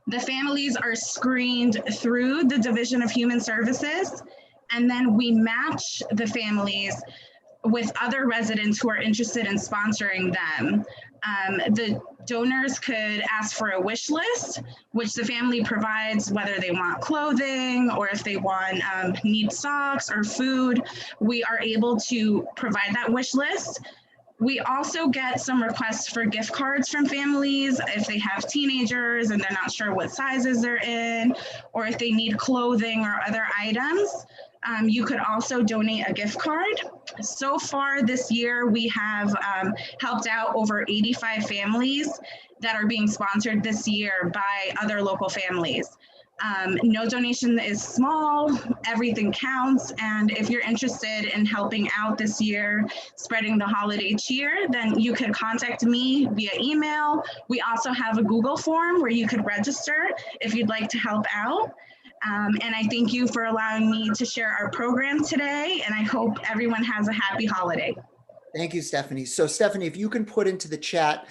The families are screened through the Division of Human Services, and then we match the families with other residents who are interested in sponsoring them. The donors could ask for a wish list, which the family provides, whether they want clothing or if they want need socks or food. We are able to provide that wish list. We also get some requests for gift cards from families if they have teenagers and they're not sure what sizes they're in, or if they need clothing or other items. You could also donate a gift card. So far this year, we have helped out over 85 families that are being sponsored this year by other local families. No donation is small, everything counts, and if you're interested in helping out this year, spreading the holiday cheer, then you can contact me via email. We also have a Google form where you could register if you'd like to help out. And I thank you for allowing me to share our program today, and I hope everyone has a happy holiday. Thank you, Stephanie. So Stephanie, if you can put into the chat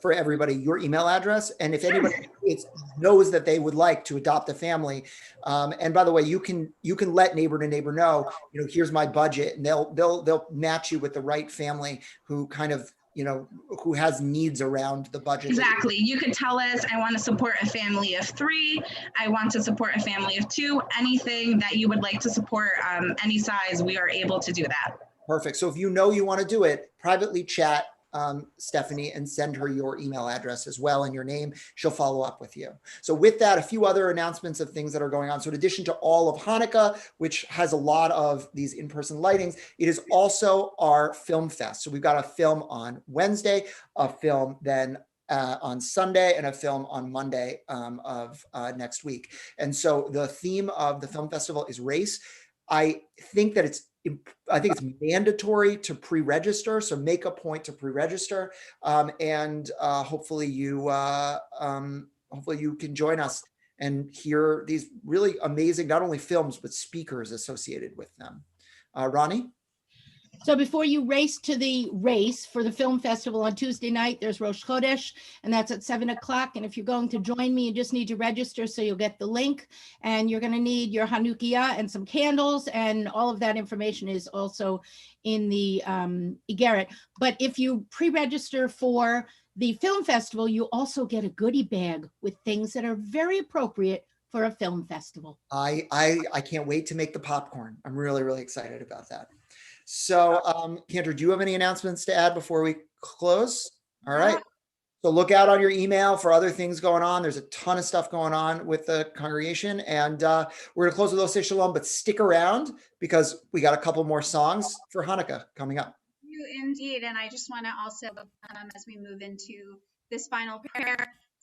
for everybody your email address, and if anybody knows that they would like to adopt a family, and by the way, you can let neighbor to neighbor know, here's my budget, and they'll match you with the right family who kind of, who has needs around the budget. Exactly. You could tell us, I want to support a family of 3. I want to support a family of 2. Anything that you would like to support, any size, we are able to do that. Perfect. So if you want to do it, privately chat Stephanie and send her your email address as well and your name. She'll follow up with you. So with that, a few other announcements of things that are going on. So in addition to all of Hanukkah, which has a lot of these in-person lightings, it is also our film fest. So we've got a film on Wednesday, a film then on Sunday, and a film on Monday of next week. And so the theme of the film festival is race. I think it's mandatory to pre-register, so make a point to pre-register, and hopefully you can join us and hear these really amazing, not only films, but speakers associated with them. Ronnie? So before you race to the race for the film festival on Tuesday night, there's Rosh Chodesh, and that's at 7 o'clock. And if you're going to join me, you just need to register, so you'll get the link, and you're going to need your Hanukkah and some candles, and all of that information is also in the Igeret. But if you pre-register for the film festival, you also get a goodie bag with things that are very appropriate for a film festival. I can't wait to make the popcorn. I'm really, really excited about that. So, Kendra, do you have any announcements to add before we close? All right. So look out on your email for other things going on. There's a ton of stuff going on with the congregation, and we're gonna close with Oseh Shalom, but stick around because we got a couple more songs for Hanukkah coming up. Indeed, and I just want to also, as we move into this final prayer,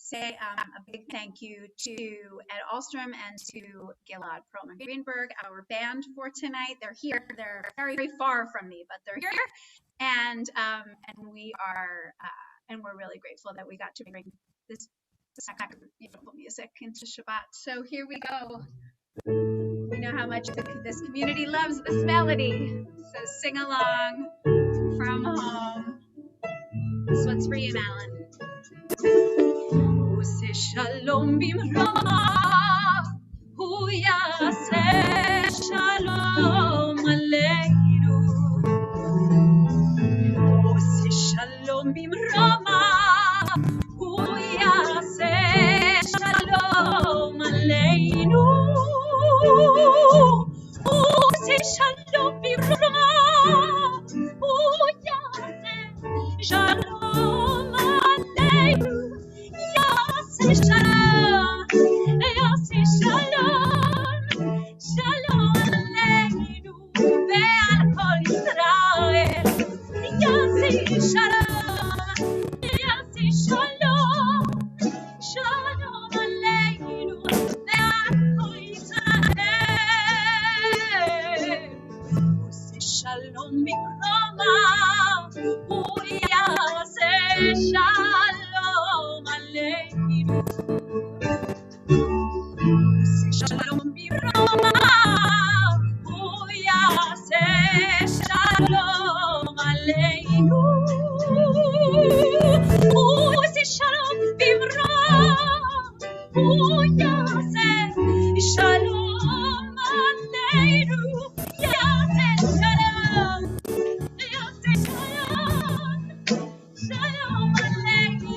say a big thank you to Ed Alstrom and to Gilad Perlman Greenberg, our band for tonight. They're here. They're very, very far from me, but they're here, and we are, and we're really grateful that we got to bring this kind of beautiful music into Shabbat. So here we go. We know how much this community loves this melody, so sing along from home. This one's for you, Alan. Oseh shalom bimromav, hu yaseh shalom aleinu. Oseh shalom bimromav, hu yaseh shalom aleinu. Oseh shalom bimromav, hu yaseh shalom aleinu. Shalom, Yossi Shalom, Shalom Aleinu ve'al kol Yisrael. Yossi Shalom, Yossi Shalom, Shalom Aleinu ve'al kol Yisrael. Yossi Shalom mikromav, hu yaseh Shalom Aleinu. Shalom b'Roma, hu yaseh shalom aleinu. Oseh shalom b'Roma, hu yaseh shalom aleinu. Yaseh shalom, yaseh shalom, shalom aleinu.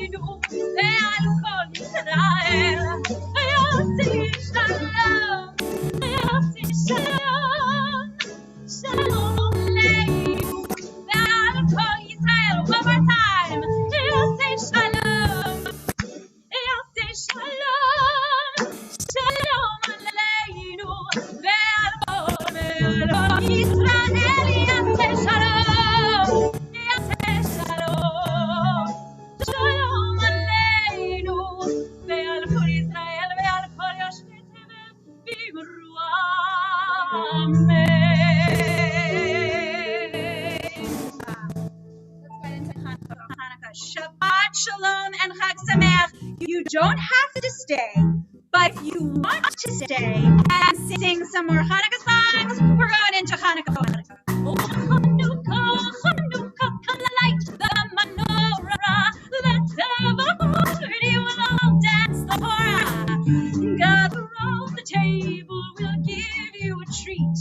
don't have to stay, but if you want to stay and sing some more Hanukkah songs, we're going into Hanukkah. Oh, Hanukkah, Hanukkah, come light the menorah. Let's have a party, we'll all dance the Torah. Gather round the table, we'll give you a treat.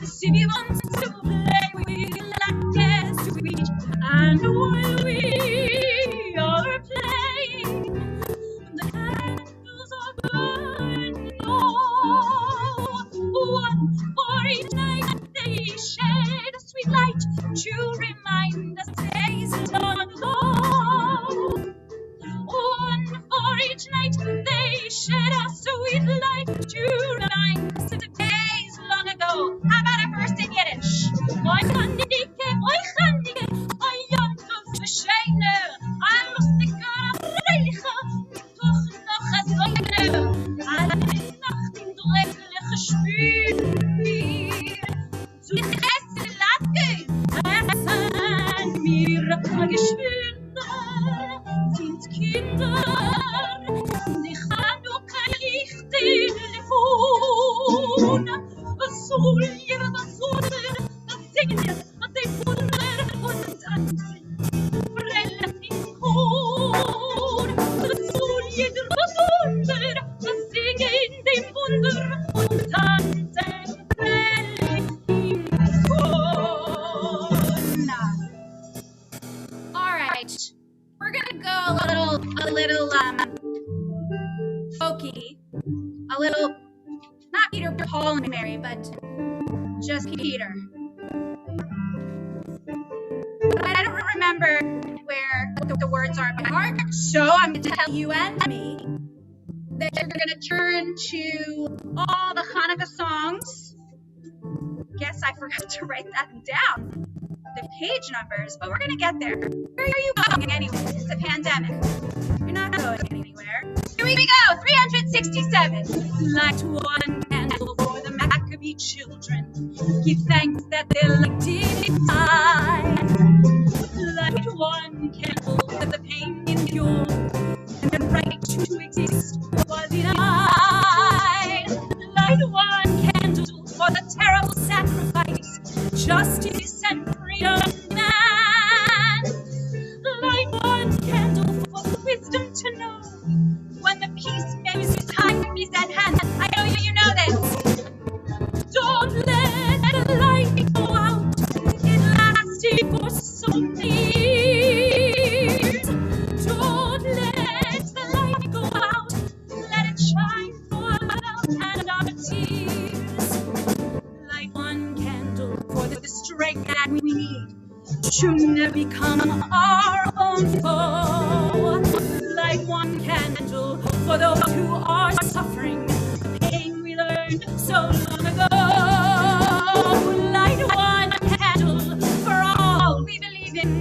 If you want to play, we'll act as sweet. And while we are playing, the candles are burning low. One for each night they shed a sweet light to remind us days long ago. One for each night they shed a sweet light to remind us of the days long ago. How about a verse in Yiddish? Oy Chanike, oy Yankov V'Sheiner, al Lustika Reicha, toch noch a Zoyner, al Nacht in Drecklich Spür, zu Chesed Latke, Essen mir Geschwinder, sind Kinder, die Chanukka Lichtelefon, was soll ihr, was singen, was they wunder und tanzen, brellen in Chor, was soll jeder, was singen, dem Wunder und tanzen, brellen in Chor. All right, we're gonna go a little folky, a little, not Peter, Paul, and Mary, but just Peter. But I don't remember where the words are by heart, so I'm going to tell you and me that you're going to turn to all the Hanukkah songs. Guess I forgot to write that down, the page numbers, but we're going to get there. Where are you going anyway? It's a pandemic. You're not going anywhere. Here we go, 367. Light one candle for the Maccabee children. Give thanks that they're dignified. Light one candle for the pain endured, and the right to exist was denied. Light one candle for the terrible sacrifice, justice and freedom demand. Light one candle for the wisdom to know when the peacemaker's time is at hand. I know you know this. Don't let the light go out. It lasted for so many years. Don't let the light go out. Let it shine for our love and our tears. Light one candle for the strength that we need to never become our own foe. Light one candle for those who are suffering the pain we learned so long ago. Light one candle for all we believe in.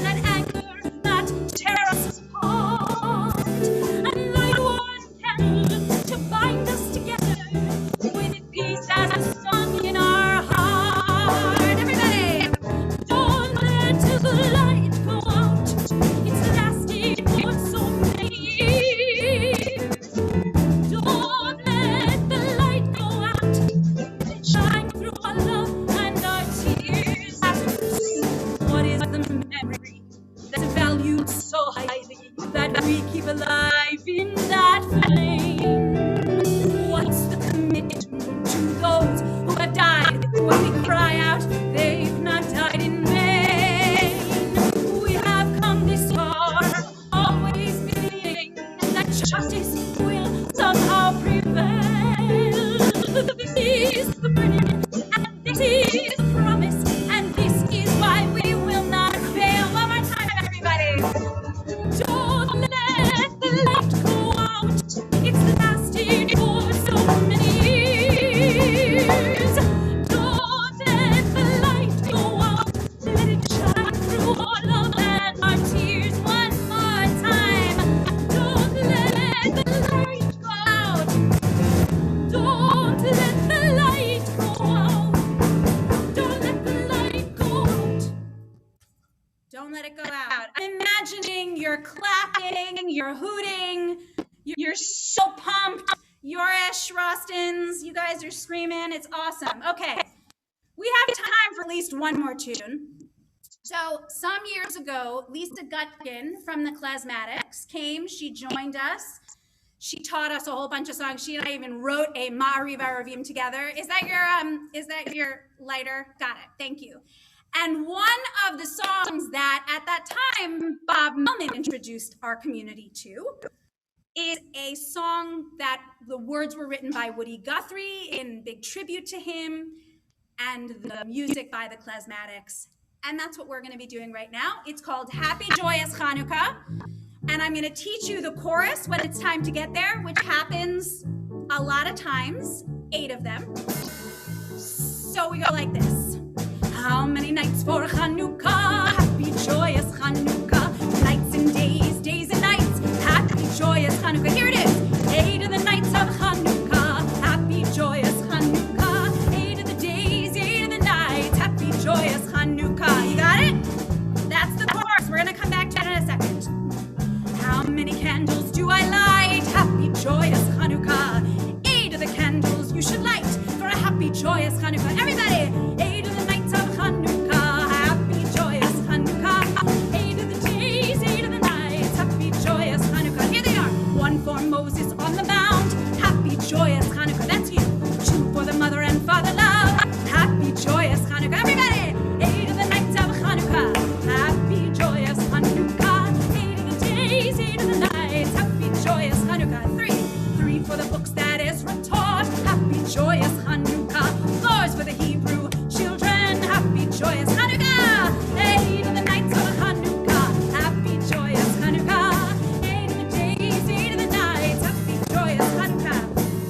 Let anger not tear us apart. And light one candle to bind us together with peace as a song in our heart. Everybody, don't let the light go out. It's lasted for so many years. Don't let the light go out. Let it shine through our love and our tears. What is the memory that's valued so highly that we keep alive in that flame? What's the commitment to those who have died when we cry out they've not died in vain? We have come this far, always believing that justice will somehow prevail. This is the burden, and this is the promise, and this is why we will not fail. One more time, everybody. Don't let the light go out. It's lasted for so many years. Don't let the light go out. Let it shine through our love and our tears. One more time. Don't let the light go out. Don't let the light go out. Don't let the light go out. Don't let it go out. I'm imagining you're clapping, you're hooting, You're so pumped. Yorish, Rostins, you guys are screaming. It's awesome. Okay, we have time for at least one more tune. So some years ago, Lisa Gutkin from the Klasmatics came. She joined us. She taught us a whole bunch of songs. She and I even wrote a Ma'ariv Aravim together. Is that your lighter? Got it. Thank you. And one of the songs that at that time Bob Melman introduced our community to is a song that the words were written by Woody Guthrie in big tribute to him, and the music by the Klasmatics. And that's what we're going to be doing right now. It's called Happy Joyous Hanukkah. And I'm going to teach you the chorus when it's time to get there, which happens a lot of times, 8 of them. So we go like this. How many nights for Hanukkah? Happy joyous Hanukkah. Nights and days, days and nights. Happy joyous Hanukkah. Here it is. 8 of the nights of Hanukkah. Happy joyous Hanukkah. 8 of the days, 8 of the nights. Happy joyous Hanukkah. You got it? That's the chorus. We're going to come back to it in a second. How many candles do I light? Happy joyous Hanukkah. 8 of the candles you should light for a happy joyous Hanukkah. Everybody, 8 of the nights of Hanukkah. Happy joyous Hanukkah. 8 of the days, 8 of the nights. Happy joyous Hanukkah. Here they are. 1 for Moses on the mount. Happy joyous Hanukkah. That's you. 2 for the mother and father love. Happy joyous Hanukkah. Everybody, 8 of the nights of Hanukkah. Happy joyous Hanukkah. 8 of the days, 8 of the nights. Happy joyous Hanukkah. 3 for the books that Ezra taught. Happy joyous Hanukkah. 4 for the Hebrew children. Happy joyous Hanukkah. 8 of the nights of Hanukkah. Happy joyous Hanukkah. 8 of the days, 8 of the nights. Happy joyous Hanukkah.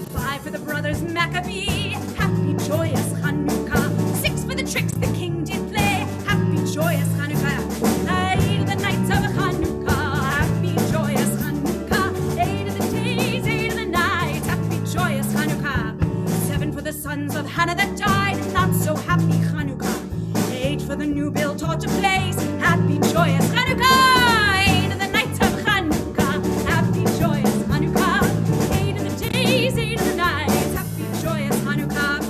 5 for the brothers Maccabee. Happy joyous Hanukkah. 6 for the tricks the king did play. Happy joyous Hanukkah. 8 of the nights of Hanukkah. Happy joyous Hanukkah. 8 of the days, 8 of the nights. Happy joyous Hanukkah. 7 for the sons of Hannah that died. Not so happy Hanukkah. 8 for the new bill taught to place. Happy joyous Hanukkah. 8 of the nights of Hanukkah. Happy joyous Hanukkah. 8 of the days, 8 of the nights. Happy joyous Hanukkah.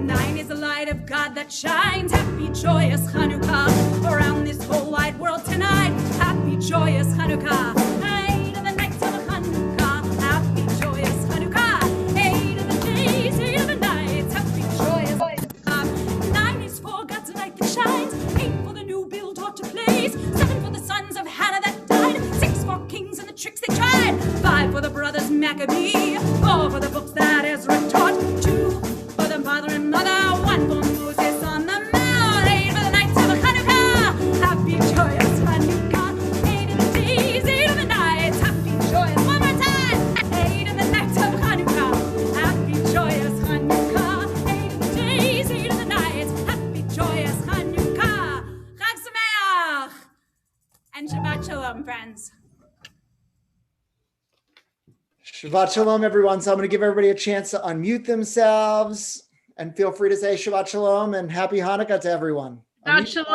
9 is the light of God that shines. Happy joyous Hanukkah. Around this whole wide world tonight. Happy joyous Hanukkah. 8 of the nights of Hanukkah. Happy joyous Hanukkah. 8 of the days, 8 of the nights. Happy joyous Hanukkah. 9 is for God's light that shines. 8 for the new bill taught to place. 7 for the sons of Hannah that died. 6 for kings and the tricks they tried. 5 for the brothers Maccabee. 4 for the books that Ezra taught. 2 for the father and mother. 1 for Moses on the mount. 8 for the nights of Hanukkah. Happy joyous Hanukkah. 8 of the days, 8 of the nights. Happy joyous. One more time. 8 of the nights of Hanukkah. Happy joyous Hanukkah. 8 of the days, 8 of the nights. Happy joyous Hanukkah. Chag Sameach. And Shabbat Shalom, friends. Shabbat Shalom, everyone. So I'm going to give everybody a chance to unmute themselves and feel free to say Shabbat Shalom and Happy Hanukkah to everyone. Shabbat Shalom.